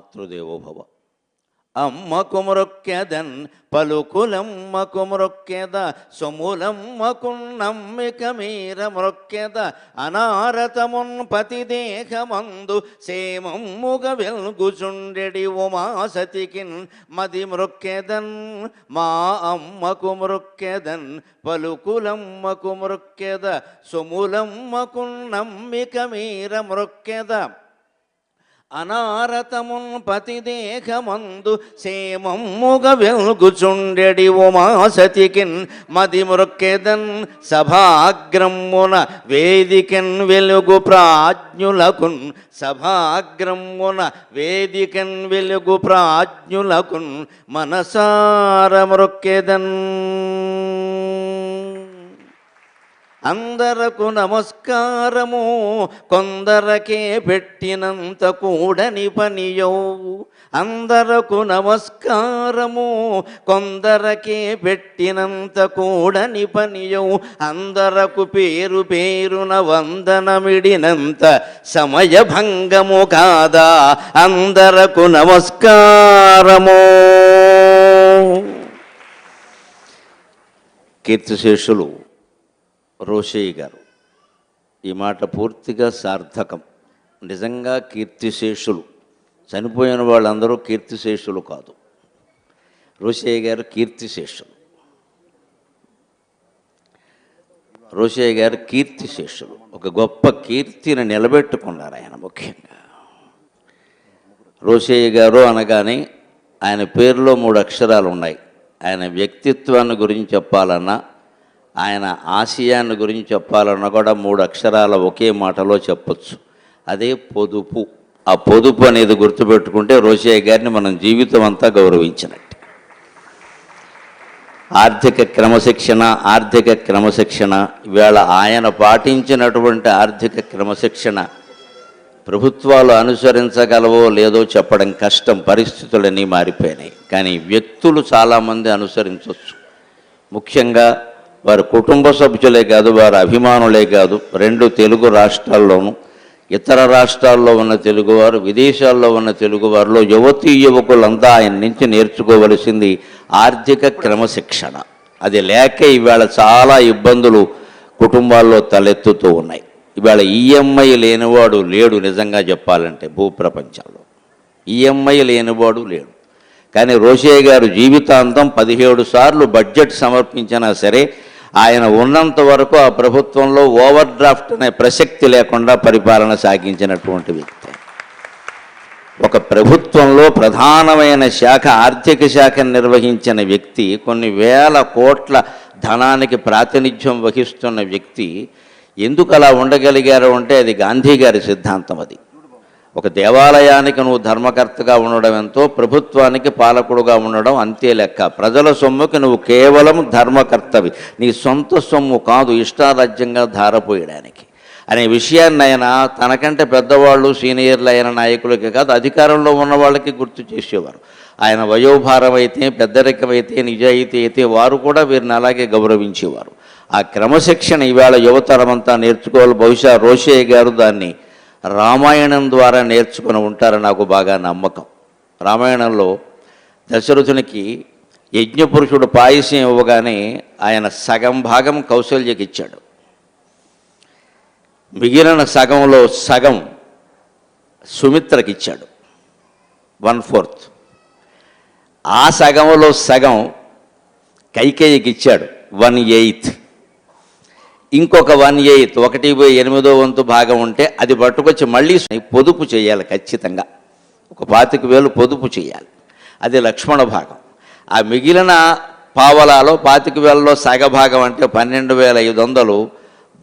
మాతృదేవోభవ. అమ్మకు మ్రొక్కెదన్ పలుకులమ్మకు మ్రొక్కెద, సొములమ్మకు నమ్మిక మీర మ్రొక్కెద, అనారతమున్ పతిదేహమందు సేమమ్ముగ వెల్గుచుండెడి ఉమాసతికిన్ మది మ్రొక్కెదన్. మా అమ్మకు మ్రొక్కెదన్ పలుకులమ్మకు మ్రొక్కెద, సొములమ్మకు నమ్మిక మీర మ్రొక్కెద, అనారతమున్ పతిదేహమందు సేమమ్ముగ వెల్గుచుండెడి ఉమాసతికిన్ మది మ్రొక్కెదన్. సభాగ్రమ్మున వేదికన్ వెలుగు ప్రాజ్ఞులకున్, సభాగ్రమ్మున వేదికన్ వెలుగు ప్రాజ్ఞులకున్ మనసార మ్రొక్కెదన్. అందరకు నమస్కారము కొందరకే పెట్టినంత కూడని పనియో, అందరకు నమస్కారము కొందరకే పెట్టినంత కూడని పనియో, అందరకు పేరు పేరున వందనమిడినంత సమయభంగము కాదా, అందరకు నమస్కారము. కీర్తిశేషులు రోషయ్య గారు ఈ మాట పూర్తిగా సార్థకం. నిజంగా కీర్తిశేషులు, చనిపోయిన వాళ్ళందరూ కీర్తిశేషులు కాదు. రోషయ్య గారు కీర్తిశేషులు, రోషయ్య గారు కీర్తిశేషులు. ఒక గొప్ప కీర్తిని నిలబెట్టుకున్నారు ఆయన. ముఖ్యంగా రోషయ్య గారు అనగానే ఆయన పేరులో 3 అక్షరాలు ఉన్నాయి. ఆయన వ్యక్తిత్వాన్ని గురించి చెప్పాలన్నా, ఆయన ఆశయాన్ని గురించి చెప్పాలన్నా కూడా 3 అక్షరాల ఒకే మాటలో చెప్పచ్చు. అదే పొదుపు. ఆ పొదుపు అనేది గుర్తుపెట్టుకుంటే రోషయ్య గారిని మనం జీవితం అంతా గౌరవించినట్టు. ఆర్థిక క్రమశిక్షణ ఇవాళ ఆయన పాటించినటువంటి ఆర్థిక క్రమశిక్షణ ప్రభుత్వాలు అనుసరించగలవో లేదో చెప్పడం కష్టం. పరిస్థితులన్నీ మారిపోయినాయి. కానీ వ్యక్తులు చాలామంది అనుసరించవచ్చు. ముఖ్యంగా వారి కుటుంబ సభ్యులే కాదు, వారి అభిమానులే కాదు, 2 తెలుగు రాష్ట్రాల్లోనూ, ఇతర రాష్ట్రాల్లో ఉన్న తెలుగువారు, విదేశాల్లో ఉన్న తెలుగువారిలో యువతీ యువకులంతా ఆయన నుంచి నేర్చుకోవలసింది ఆర్థిక క్రమశిక్షణ. అది లేక ఇవాళ చాలా ఇబ్బందులు కుటుంబాల్లో తలెత్తుతూ ఉన్నాయి. ఇవాళ ఈఎంఐ లేనివాడు లేడు. నిజంగా చెప్పాలంటే భూప్రపంచంలో ఈఎంఐ లేనివాడు లేడు. కానీ రోషయ్య గారు జీవితాంతం 17 సార్లు బడ్జెట్ సమర్పించినా సరే ఆయన ఉన్నంత వరకు ఆ ప్రభుత్వంలో ఓవర్ డ్రాఫ్ట్ అనే ప్రసక్తి లేకుండా పరిపాలన సాగించినటువంటి వ్యక్తి. ఒక ప్రభుత్వంలో ప్రధానమైన శాఖ ఆర్థిక శాఖను నిర్వహించిన వ్యక్తి, కొన్ని వేల కోట్ల ధనానికి ప్రాతినిధ్యం వహిస్తున్న వ్యక్తి ఎందుకు అలా ఉండగలిగారు అంటే అది గాంధీ గారి సిద్ధాంతం. అది ఒక దేవాలయానికి నువ్వు ధర్మకర్తగా ఉండడం ఎంతో, ప్రభుత్వానికి పాలకుడుగా ఉండడం అంతే లెక్క. ప్రజల సొమ్ముకి నువ్వు కేవలం ధర్మకర్తవి, నీ సొంత సొమ్ము కాదు ఇష్టారాజ్యంగా ధారపోయడానికి అనే విషయాన్ని ఆయన తనకంటే పెద్దవాళ్ళు సీనియర్లు అయిన నాయకులకి కాదు, అధికారంలో ఉన్న వాళ్ళకి గుర్తు చేసేవారు. ఆయన వయోభారం అయితే, పెద్దరికమైతే, నిజాయితీ అయితే వారు కూడా వీరిని అలాగే గౌరవించేవారు. ఆ క్రమశిక్షణ ఇవాళ యువతరమంతా నేర్చుకోవాలి. బహుశా రోషయ్య గారు దాన్ని రామాయణం ద్వారా నేర్చుకుని ఉంటారని నాకు బాగా నమ్మకం. రామాయణంలో దశరథునికి యజ్ఞపురుషుడు పాయసం ఇవ్వగానే ఆయన సగం భాగం కౌశల్యకి ఇచ్చాడు, మిగిలిన సగంలో సగం సుమిత్రకి ఇచ్చాడు, 1/4. ఆ సగంలో సగం కైకేయికి ఇచ్చాడు, 1/8. ఇంకొక 1/8 1/8 భాగం ఉంటే అది పట్టుకొచ్చి మళ్ళీ పొదుపు చేయాలి. ఖచ్చితంగా ఒక 25,000 పొదుపు చేయాలి. అది లక్ష్మణ భాగం. ఆ మిగిలిన పావలాలో 25,000లో సగభాగం అంటే 12,500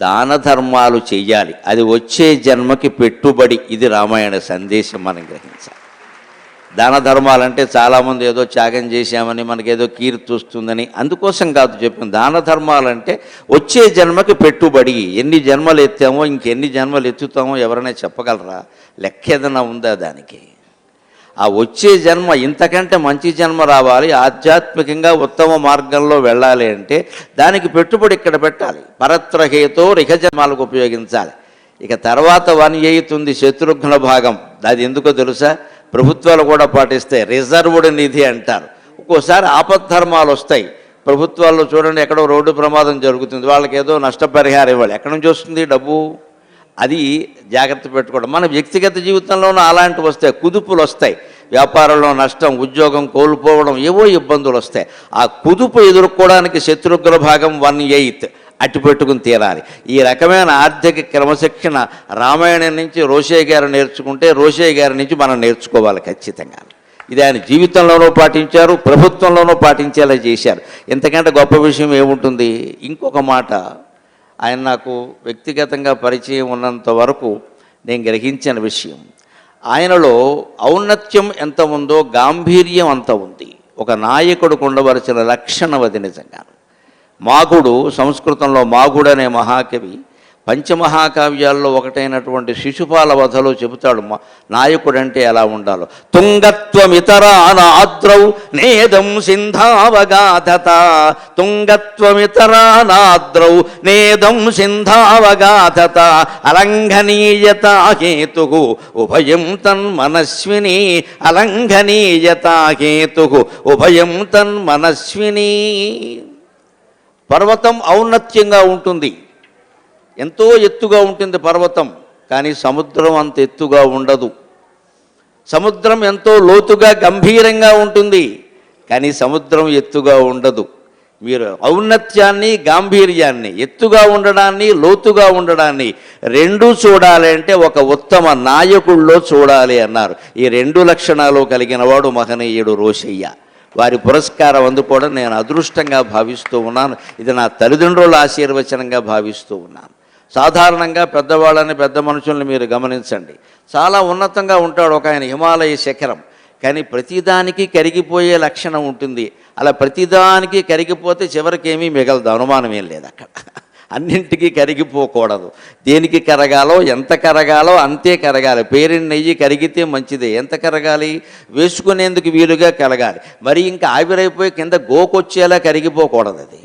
దాన ధర్మాలు చెయ్యాలి. అది వచ్చే జన్మకి పెట్టుబడి. ఇది రామాయణ సందేశం మనం గ్రహించాలి. దాన ధర్మాలంటే చాలామంది ఏదో త్యాగం చేశామని మనకేదో కీర్తి వస్తుందని, అందుకోసం కాదు చెప్పిన. దాన ధర్మాలంటే వచ్చే జన్మకి పెట్టుబడి. ఎన్ని జన్మలు ఎత్తామో ఇంకెన్ని జన్మలు ఎత్తుతామో ఎవరైనా చెప్పగలరా? లెక్క ఏదైనా ఉందా దానికి? ఆ వచ్చే జన్మ ఇంతకంటే మంచి జన్మ రావాలి, ఆధ్యాత్మికంగా ఉత్తమ మార్గంలో వెళ్ళాలి అంటే దానికి పెట్టుబడి ఇక్కడ పెట్టాలి. పరత్రహేతో రిహ జన్మాలకు ఉపయోగించాలి. ఇక తర్వాత 1/8 ఉంది శత్రుఘ్న భాగం. అది ఎందుకో తెలుసా? ప్రభుత్వాలు కూడా పాటిస్తాయి. రిజర్వ్డ్ నిధి అంటారు. ఒక్కోసారి ఆపద్ధర్మాలు వస్తాయి. ప్రభుత్వాల్లో చూడండి, ఎక్కడో రోడ్డు ప్రమాదం జరుగుతుంది, వాళ్ళకి ఏదో నష్టపరిహారం ఇవ్వాలి. ఎక్కడి నుంచి వస్తుంది డబ్బు? అది జాగ్రత్త పెట్టుకోవడం. మన వ్యక్తిగత జీవితంలోనూ అలాంటివి వస్తాయి, కుదుపులు వస్తాయి. వ్యాపారంలో నష్టం, ఉద్యోగం కోల్పోవడం, ఏవో ఇబ్బందులు వస్తాయి. ఆ కుదుపు ఎదుర్కోవడానికి శత్రుఘ్న భాగం 1/8 అట్టి పెట్టుకుని తీరాలి. ఈ రకమైన ఆర్థిక క్రమశిక్షణ రామాయణం నుంచి రోషయ్య గారు నేర్చుకుంటే, రోషయ్య గారి నుంచి మనం నేర్చుకోవాలి ఖచ్చితంగా. ఇది ఆయన జీవితంలోనూ పాటించారు, ప్రభుత్వంలోనూ పాటించేలా చేశారు. ఇంతకంటే గొప్ప విషయం ఏముంటుంది? ఇంకొక మాట, ఆయన నాకు వ్యక్తిగతంగా పరిచయం ఉన్నంత వరకు నేను గ్రహించిన విషయం, ఆయనలో ఔన్నత్యం ఎంత ఉందో గాంభీర్యం అంత ఉంది. ఒక నాయకుడికి ఉండవలసిన లక్షణం అది నిజంగా. మాగుడు, సంస్కృతంలో మాగుడు అనే మహాకవి పంచమహాకావ్యాల్లో ఒకటైనటువంటి శిశుపాల వధలో చెబుతాడు నాయకుడు అంటే ఎలా ఉండాలో. తుంగత్వమితరానాద్రౌ నేదం సింధావగాధత, తుంగత్వమితరానాద్రౌ నేదం సింధావగాధత, అలంఘనీయత హేతు ఉభయం తన్మనస్విని, అలంఘనీయత హేతు ఉభయం తన్మనస్విని. పర్వతం ఔన్నత్యంగా ఉంటుంది, ఎంతో ఎత్తుగా ఉంటుంది పర్వతం, కానీ సముద్రం అంత ఎత్తుగా ఉండదు. సముద్రం ఎంతో లోతుగా గంభీరంగా ఉంటుంది, కానీ సముద్రం ఎత్తుగా ఉండదు. మీరు ఔన్నత్యాన్ని, గాంభీర్యాన్ని, ఎత్తుగా ఉండడాన్ని, లోతుగా ఉండడాన్ని రెండూ చూడాలి అంటే ఒక ఉత్తమ నాయకుల్లో చూడాలి అన్నారు. ఈ 2 లక్షణాలు కలిగిన వాడు మహనీయుడు రోషయ్య. వారి పురస్కారం అందుకోవడం నేను అదృష్టంగా భావిస్తూ ఉన్నాను. ఇది నా తల్లిదండ్రుల ఆశీర్వచనంగా భావిస్తూ ఉన్నాను. సాధారణంగా పెద్దవాళ్ళని, పెద్ద మనుషుల్ని మీరు గమనించండి, చాలా ఉన్నతంగా ఉంటాడు ఒక ఆయన, హిమాలయ శిఖరం, కానీ ప్రతిదానికి కరిగిపోయే లక్షణం ఉంటుంది. అలా ప్రతిదానికి కరిగిపోతే చివరికి ఏమీ మిగలదు, అనుమానం ఏం లేదు అక్కడ. అన్నింటికీ కరిగిపోకూడదు. దేనికి కరగాలో, ఎంత కరగాలో అంతే కరగాలి. పేరిన నెయ్యి కరిగితే మంచిదే, ఎంత కరగాలి? వేసుకునేందుకు వీలుగా కరగాలి. మరి ఇంకా ఆవిరైపోయి కింద గోకొచ్చేలా కరిగిపోకూడదు. అది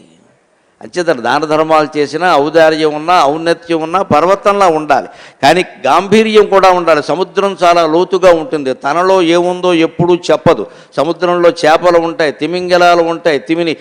అంచేత దాన ధర్మాలు చేసినా, ఔదార్యం ఉన్నా, ఔన్నత్యం ఉన్నా పర్వతంలా ఉండాలి, కానీ గాంభీర్యం కూడా ఉండాలి. సముద్రం చాలా లోతుగా ఉంటుంది, తనలో ఏముందో ఎప్పుడూ చెప్పదు. సముద్రంలో చేపలు ఉంటాయి, తిమింగలాలు ఉంటాయి. తిమిని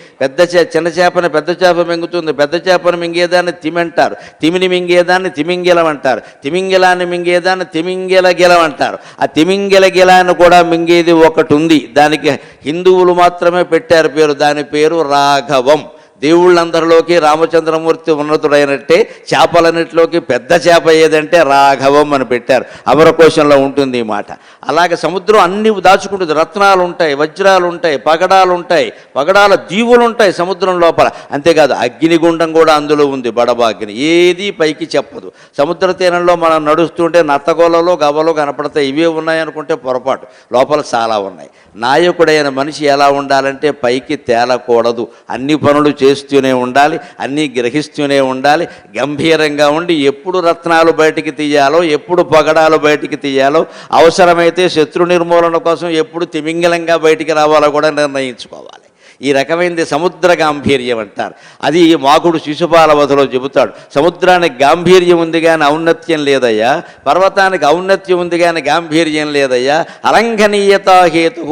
చిన్న చేపని పెద్ద చేప మింగుతుంది, పెద్ద చేపను మింగేదాన్ని తిమి అంటారు, తిమిని మింగేదాన్ని తిమింగిలం అంటారు, తిమింగిలాన్ని మింగేదాన్ని తిమింగిల గిలం అంటారు. ఆ తిమింగిల గిలాన్ని కూడా మింగేది ఒకటి ఉంది, దానికి హిందువులు మాత్రమే పెట్టారు పేరు, దాని పేరు రాఘవం. దేవుళ్ళందరిలోకి రామచంద్రమూర్తి ఉన్నతుడైనట్టే చేపలన్నిటిలోకి పెద్ద చేప ఏదంటే రాఘవం అని పెట్టారు. అమరకోశంలో ఉంటుంది ఈ మాట. అలాగే సముద్రం అన్ని దాచుకుంటుంది, రత్నాలు ఉంటాయి, వజ్రాలు ఉంటాయి, పగడాలు ఉంటాయి, పగడాల దీవులు ఉంటాయి సముద్రం లోపల. అంతేకాదు అగ్నిగుండం కూడా అందులో ఉంది, బడబాగ్ని, ఏది పైకి చెప్పదు. సముద్ర తీరంలో మనం నడుస్తుంటే నత్తగోలలో గవ్వలు కనపడతాయి, ఇవే ఉన్నాయనుకుంటే పొరపాటు, లోపల చాలా ఉన్నాయి. నాయకుడైన మనిషి ఎలా ఉండాలంటే పైకి తేలకూడదు, అన్ని పనులు చేస్తూనే ఉండాలి, అన్నీ గ్రహిస్తూనే ఉండాలి, గంభీరంగా ఉండి ఎప్పుడు రత్నాలు బయటికి తీయాలో, ఎప్పుడు పగడాలు బయటికి తీయాలో, అవసరమైతే శత్రు నిర్మూలన కోసం ఎప్పుడు తిమింగలంగా బయటికి రావాలో కూడా నిర్ణయించుకోవాలి. ఈ రకమైనది సముద్ర గాంభీర్యం అంటారు. అది మాకుడు శిశుపాల వధలో చెబుతాడు. సముద్రానికి గాంభీర్యం ఉంది కానీ ఔన్నత్యం లేదయ్యా, పర్వతానికి ఔన్నత్యం ఉంది కానీ గాంభీర్యం లేదయ్యా, అలంఘనీయత హేతు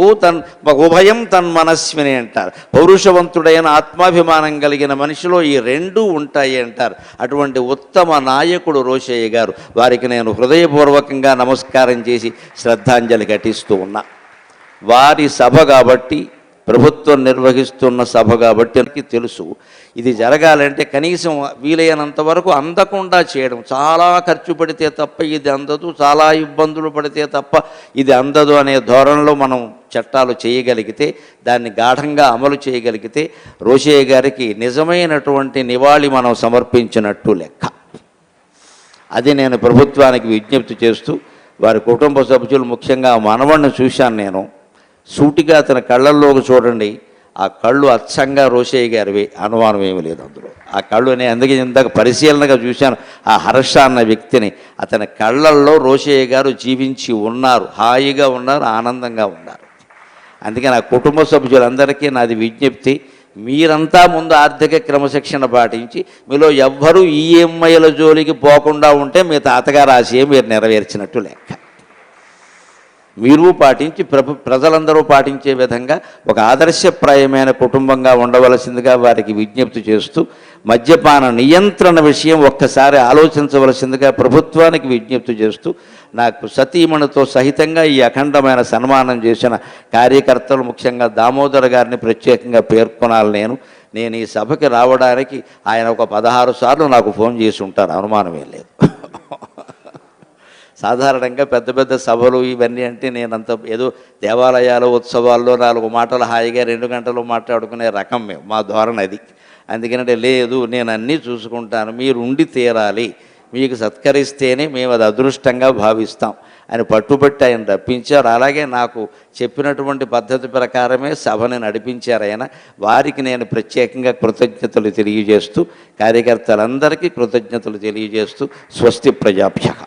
ఉభయం తన్మనస్విని అంటారు. పౌరుషవంతుడైన ఆత్మాభిమానం కలిగిన మనిషిలో ఈ రెండూ ఉంటాయి అంటారు. అటువంటి ఉత్తమ నాయకుడు రోషయ్య గారు. వారికి నేను హృదయపూర్వకంగా నమస్కారం చేసి శ్రద్ధాంజలి ఘటిస్తూ ఉన్నా. వారి సభ కాబట్టి, ప్రభుత్వం నిర్వహిస్తున్న సభ కాబట్టి తెలుసు, ఇది జరగాలంటే కనీసం వీలైనంత వరకు అందకుండా చేయడం. చాలా ఖర్చు పడితే తప్ప ఇది అందదు, చాలా ఇబ్బందులు పడితే తప్ప ఇది అందదు అనే ధోరణిలో మనం చట్టాలు చేయగలిగితే, దాన్ని గాఢంగా అమలు చేయగలిగితే రోషయ్య గారికి నిజమైనటువంటి నివాళి మనం సమర్పించినట్టు లెక్క. అది నేను ప్రభుత్వానికి విజ్ఞప్తి చేస్తూ, వారి కుటుంబ సభ్యులు ముఖ్యంగా మనవడిని చూశాను నేను. సూటిగా అతని కళ్ళల్లోకి చూడండి, ఆ కళ్ళు అచ్చంగా రోషయ్య గారివి, అనుమానం ఏమీ లేదు అందులో. ఆ కళ్ళు నేను అందుకే ఇందాక పరిశీలనగా చూశాను ఆ హర్ష అన్న వ్యక్తిని. అతని కళ్ళల్లో రోషయ్య గారు జీవించి ఉన్నారు, హాయిగా ఉన్నారు, ఆనందంగా ఉన్నారు. అందుకే నా కుటుంబ సభ్యులందరికీ నాది విజ్ఞప్తి, మీరంతా ముందు ఆర్థిక క్రమశిక్షణ పాటించి మీలో ఎవ్వరూ ఈఎంఐల జోలికి పోకుండా ఉంటే మీ తాతగారు ఆశయం మీరు నెరవేర్చినట్టు లెక్క. మీరు పాటించి ప్రజలందరూ పాటించే విధంగా ఒక ఆదర్శప్రాయమైన కుటుంబంగా ఉండవలసిందిగా వారికి విజ్ఞప్తి చేస్తూ, మద్యపాన నియంత్రణ విషయం ఒక్కసారి ఆలోచించవలసిందిగా ప్రభుత్వానికి విజ్ఞప్తి చేస్తూ, నాకు సతీమణితో సహితంగా ఈ అఖండమైన సన్మానం చేసిన కార్యకర్తలు, ముఖ్యంగా దామోదర్ గారిని ప్రత్యేకంగా పేర్కొనాలి. నేను ఈ సభకి రావడానికి ఆయన ఒక 16 సార్లు నాకు ఫోన్ చేసి ఉంటారు, అనుమానమే లేదు. సాధారణంగా పెద్ద పెద్ద సభలు ఇవన్నీ అంటే నేనంత ఏదో దేవాలయాలు ఉత్సవాల్లో 4 మాటలు హాయిగా 2 గంటలు మాట్లాడుకునే రకం మేము, మా ధోరణి అది. అందుకనంటే లేదు, నేను అన్నీ చూసుకుంటాను, మీరు ఉండి తీరాలి, మీకు సత్కరిస్తేనే మేము అది అదృష్టంగా భావిస్తాం అని పట్టుబట్టి ఆయన రప్పించారు. అలాగే నాకు చెప్పినటువంటి పద్ధతి ప్రకారమే సభని నడిపించారు ఆయన. వారికి నేను ప్రత్యేకంగా కృతజ్ఞతలు తెలియజేస్తూ, కార్యకర్తలందరికీ కృతజ్ఞతలు తెలియజేస్తూ, స్వస్తి ప్రజాభ్యః.